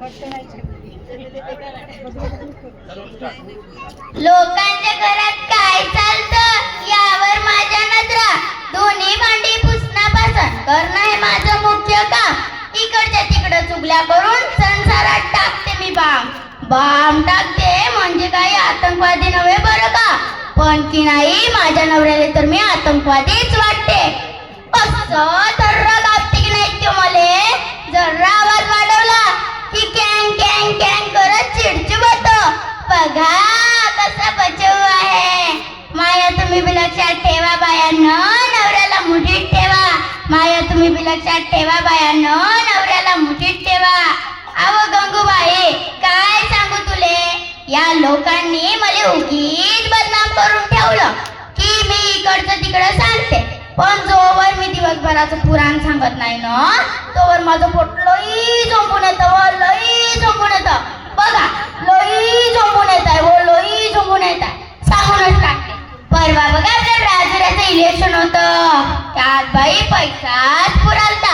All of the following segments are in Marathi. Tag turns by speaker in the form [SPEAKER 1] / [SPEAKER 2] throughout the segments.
[SPEAKER 1] लोकांच्या घरात काय चालतं यावर माझ्या नजरा. दोन्ही भांडी पुसण्यापासून करणं हे माझं मुख्य काम. इकडच्या तिकडं चुगल्या करून संसारात टाकते मी बाम टाकते. म्हणजे काही आतंकवादी नव्हे बरं का, पण की नाही माझ्या नवऱ्याला तर मी आतंकवादीच वाटते. असं थर्रा कापते की नाही तो मले. जरा आवाज वाढवला की कॅंग कॅंग कॅंग करत चिडचिड होतं. बघा कसा बचाव आहे. माया तुम्ही बी लक्षात ठेवा बायांनो, नवऱ्याला मुठीत ठेवा. माया तुम्ही बी लक्षात ठेवा बायांनो, नवऱ्याला मुठीत ठेवा. अहो गंगूबाई काय सांगू तुले, या लोकांनी मला उगीच बदनाम करून ठेवलं की मी इकडचं तिकडं सांगते. पण जोवर मी दिवसभराचं पुराण सांगत नाही ना तोवर माझं पोट लई झोंबून येतं, लई झोंबून येतं. बघा लई झोंबून येत आहे, लई झोंबून येत आहे. सांगूनच टाकते. परवा बघा आपल्या राजुऱ्याचं इलेक्शन होतं, त्यात बाई पैसाच पुरालता.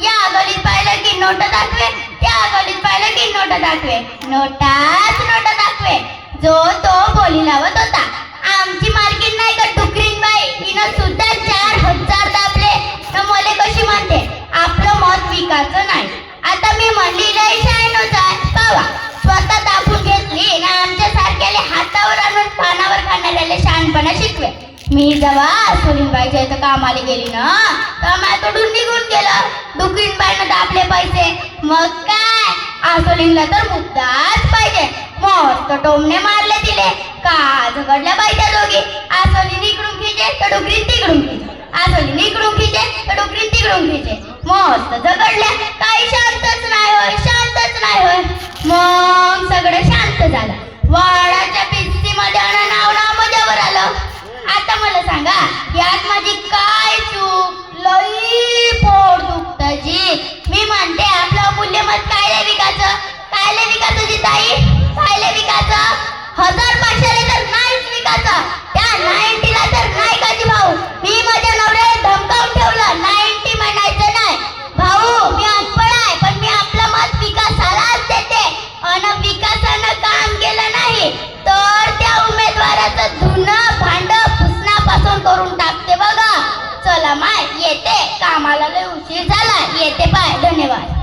[SPEAKER 1] या गलीत पाहिलं की नोट दाखवे, त्या गलीत पाहिलं की नोट दाखवे, नोटाच नोट दाखवे. जो तो बोली लावत होता. आमची मालकीण नाही का डुकरीन बाई, हिनं सुद्धा 4000 दाबले. तर मले कशी म्हणते आपलं मत विकायचं नाही. आता मी म्हणली लई शायनोच आहे पावा, स्वतः दाबून घेतली ना आमच्या सारख्याले हातावर आणून पानावर खाणाऱ्याला शहाणपणा शिकवे. मी जेव्हा सुनीलबाईच्या इथं कामाला गेली ना तर माझ्याकडून निघून गेलं. डुकरीनबाईनं दाबले पैसे. मग काय आसोलीनला तर मुद्दाच पाहिजे. मस्त टोमने मारले तिले. का झगडल्या पाहिजे दोघी. आसोलीन इकडून खिचे तर डुकरीन तिकडून खिचे, आसोलीन इकडून खिचे तर डुकरीन तिकडून खिचे. मस्त झगडल्या. काही शांतच नाही होय, शांतच नाही होय. मग सगळं शांत झालं. वाडाच्या पिस्तीमध्ये नाव मजावर आलं. आता मला सांगा यात माझी काय चूक. लई पोट दुखतं जी. मी म्हणते आपलं अमूल्य मत कायले विकायचं, कायले विकायचं जी ताई, कायले विकायचं. 1000-500 तर नाहीच विकायचं. त्या 90ला तर नाही का जी भाऊ. मी माझ्या नवऱ्याला धमकावून ठेवलं 90 म्हणायचं नाही. भाऊ मी अनपढ आहे पण मी आपलं मत विकासालाच देते. अन विकासानं काम केलं नाही तर त्या उमेदवाराचं धुणं भांड पुसण्यापासून करून टाकते बघा. चला माय येते, कामाला लय उशीर झाला. येते बाय. धन्यवाद.